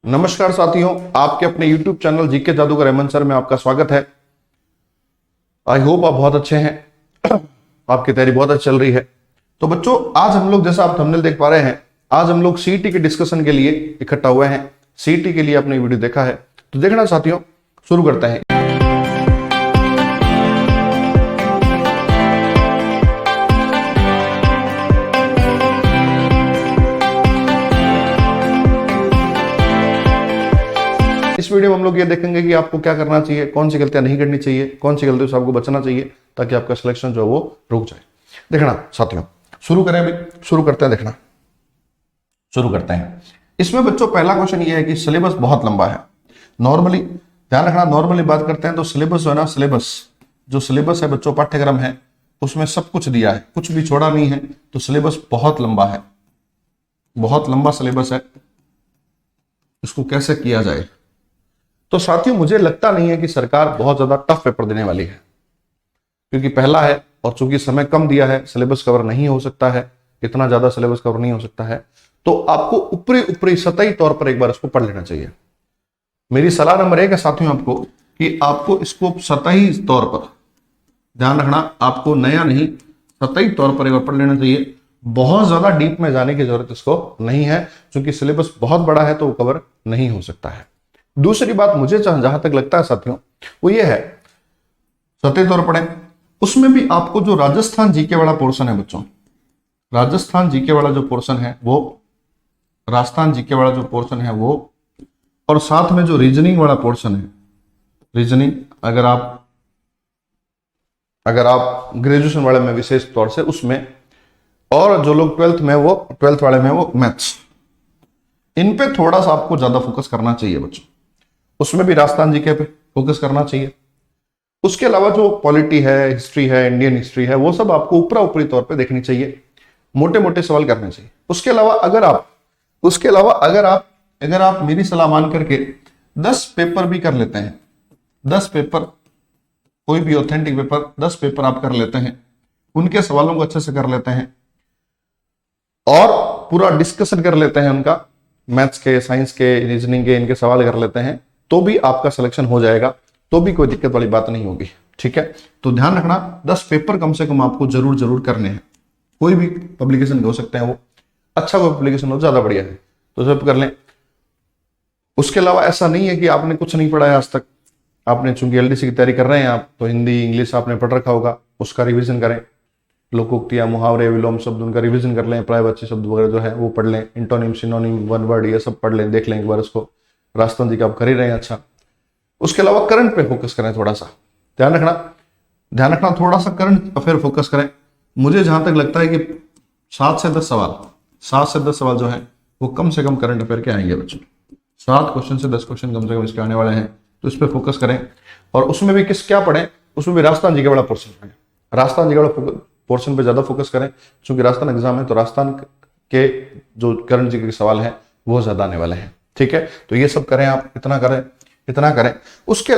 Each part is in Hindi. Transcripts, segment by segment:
नमस्कार साथियों, आपके अपने YouTube चैनल जीके जादूगर हेमंत सर में आपका स्वागत है। आई होप आप बहुत अच्छे हैं, आपकी तैयारी बहुत अच्छी चल रही है। तो बच्चों, आज हम लोग, जैसा आप थंबनेल देख पा रहे हैं, आज हम लोग सीईटी के डिस्कशन के लिए इकट्ठा हुए हैं। सीईटी के लिए आपने वीडियो देखा है तो देखना साथियों, शुरू करते हैं। इस वीडियो में हम लोग ये देखेंगे कि आपको क्या करना चाहिए, कौन सी गलतियां नहीं करनी चाहिए, कौन सी गलतियों से आपको बचना चाहिए ताकि आपका सिलेक्शन जो है वो रुक जाए। देखना साथियों, शुरू करें अभी, शुरू करते हैं। देखना शुरू करते हैं। इसमें बच्चों पहला क्वेश्चन ये है कि सिलेबस बहुत लंबा है। नॉर्मली ध्यान रखना, नॉर्मली बात करते हैं तो सिलेबस जो है ना, जो सिलेबस है बच्चों, पाठ्यक्रम है, उसमें सब कुछ दिया है, कुछ भी छोड़ा नहीं है। तो सिलेबस बहुत लंबा है, बहुत लंबा सिलेबस है। इसको कैसे किया जाए? तो साथियों, मुझे लगता नहीं है कि सरकार बहुत ज्यादा टफ पेपर देने वाली है, क्योंकि पहला है और चूंकि समय कम दिया है, सिलेबस कवर नहीं हो सकता है, इतना ज्यादा सिलेबस कवर नहीं हो सकता है। तो आपको ऊपरी ऊपरी सतही तौर पर एक बार इसको पढ़ लेना चाहिए। मेरी सलाह नंबर 1 है साथियों आपको कि आपको इसको सतही तौर पर, ध्यान रखना, आपको नया नहीं, सतही तौर पर एक बार पढ़ लेना चाहिए। बहुत ज्यादा डीप में जाने की जरूरत इसको नहीं है, क्योंकि सिलेबस बहुत बड़ा है तो वो कवर नहीं हो सकता है। दूसरी बात मुझे जहां तक लगता है साथियों, वो ये है, सतही तौर पढ़ें। उसमें भी आपको जो राजस्थान जीके वाला पोर्शन है बच्चों, राजस्थान जीके वाला जो पोर्शन है वो, राजस्थान जीके वाला जो पोर्शन है वो, और साथ में जो रीजनिंग वाला पोर्शन है, रीजनिंग, अगर आप ग्रेजुएशन वाले में विशेष तौर से उसमें, और जो लोग 12th में वो 12th वाले में वो मैथ्स, इन पे थोड़ा सा आपको ज्यादा फोकस करना चाहिए बच्चों। उसमें भी राजस्थान जीके पे फोकस करना चाहिए। उसके अलावा जो पॉलिटी है, हिस्ट्री है, इंडियन हिस्ट्री है, वो सब आपको ऊपरी तौर पे देखनी चाहिए, मोटे मोटे सवाल करने चाहिए। उसके अलावा अगर आप मेरी सलाह मान करके 10 पेपर भी कर लेते हैं, 10 पेपर, कोई भी ऑथेंटिक पेपर 10 पेपर आप कर लेते हैं, उनके सवालों को अच्छे से कर लेते हैं और पूरा डिस्कशन कर लेते हैं उनका, मैथ्स के, साइंस के, रीजनिंग के, इनके सवाल कर लेते हैं, तो भी आपका सिलेक्शन हो जाएगा, तो भी कोई दिक्कत वाली बात नहीं होगी। ठीक है, तो ध्यान रखना, 10 पेपर कम से कम आपको जरूर करने हैं। कोई भी पब्लिकेशन हो सकते हैं, वो अच्छा कोई पब्लिकेशन हो, ज्यादा बढ़िया है, तो सब कर लें। उसके अलावा ऐसा नहीं है कि आपने कुछ नहीं पढ़ा है आज तक। आपने चूंकि एलडीसी की तैयारी कर रहे हैं आप, तो हिंदी इंग्लिश आपने पढ़ रखा होगा, उसका रिविजन करें। लोकोक्तियां, मुहावरे, विलोम शब्द, उनका रिवीजन कर लें। प्रायवाची शब्द वगैरह जो है वो पढ़ लें। इंटोनिम, सिनोनिम, वन वर्ड, ये सब पढ़ लें, देख लें एक बार इसको। राजस्थान जी का आप कर ही रहे हैं, अच्छा। उसके अलावा करंट पे फोकस करें थोड़ा सा, ध्यान रखना, थोड़ा सा करंट अफेयर फोकस करें। मुझे जहां तक लगता है कि 7 से 10 सवाल जो है वो कम से कम करंट अफेयर के आएंगे बच्चों। 7 क्वेश्चन से 10 क्वेश्चन कम से कम इसके आने वाले हैं, तो इस पर फोकस करें। और उसमें भी क्या पढ़ें? उसमें भी राजस्थान जी का बड़ा पोर्शन पढ़ें। राजस्थान जी का बड़ा पोर्शन पे ज्यादा फोकस करें, क्योंकि राजस्थान एग्जाम है, तो राजस्थान के जो करंट जीके के सवाल हैं वो ज्यादा आने वाले हैं। ठीक है, तो ये सब करें आप, इतना करें। उसके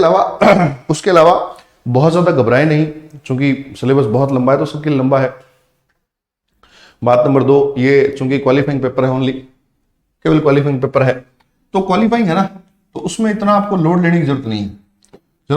अलावा बहुत ज्यादा घबराए नहीं, क्योंकि सिलेबस बहुत लंबा है, तो सबके लिए लंबा है। बात नंबर 2, ये चूंकि क्वालिफाइंग पेपर है, ओनली केवल क्वालिफाइंग पेपर है, तो क्वालिफाइंग है ना, तो उसमें इतना आपको लोड लेने की जरूरत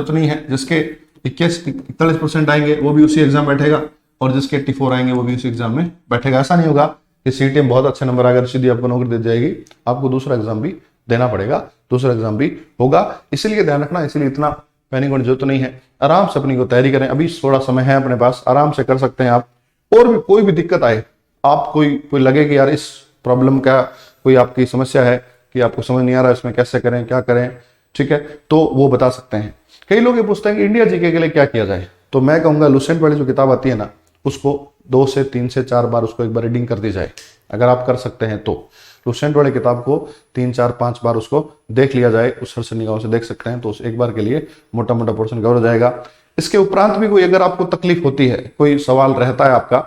नहीं है। जिसके 41-41% आएंगे वो भी उसी एग्जाम बैठेगा, और जिसके 84 आएंगे वो भी उसी एग्जाम में बैठेगा। ऐसा नहीं होगा कि सीईटी में बहुत अच्छे नंबर आकर सीधी आपको नौकरी दे जाएगी, आपको दूसरा एग्जाम भी देना पड़ेगा, दूसरा एग्जाम भी होगा। इसलिए ध्यान रखना, इसलिए इतना पैनिक होने की जरूरत नहीं है। आराम से अपनी को तैयारी करें, अभी थोड़ा समय है अपने पास, आराम से कर सकते हैं आप। और भी कोई भी दिक्कत आए, आप कोई लगे कि यार इस प्रॉब्लम का कोई आपकी समस्या है कि आपको समझ नहीं आ रहा इसमें कैसे करें, क्या करें, ठीक है, तो वो बता सकते हैं। कई लोग ये पूछते हैं कि इंडिया जीके के लिए क्या किया जाए, तो मैं कहूंगा लुसेंट वाली जो किताब आती है ना, उसको 2 से 3 से 4 बार उसको एक बार रीडिंग कर दी जाए, अगर आप कर सकते हैं तो। लुसेंट वाली किताब को 3, 4, 5 बार उसको देख लिया जाए, उस सरसरी निगाहों से देख सकते हैं, तो उस एक बार के लिए मोटा मोटा पोर्शन कवर हो जाएगा। इसके उपरांत भी कोई अगर आपको तकलीफ होती है, कोई सवाल रहता है आपका,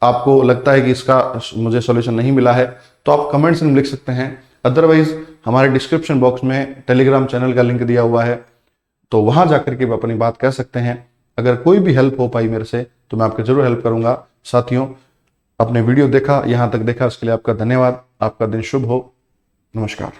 आपको लगता है कि इसका मुझे सॉल्यूशन नहीं मिला है, तो आप कमेंट्स में लिख सकते हैं। अदरवाइज हमारे डिस्क्रिप्शन बॉक्स में टेलीग्राम चैनल का लिंक दिया हुआ है, तो वहां जाकर के अपनी बात कह सकते हैं। अगर कोई भी हेल्प हो पाई मेरे से तो मैं आपकी जरूर हेल्प करूंगा। साथियों, आपने वीडियो देखा, यहां तक देखा, उसके लिए आपका धन्यवाद। आपका दिन शुभ हो। नमस्कार।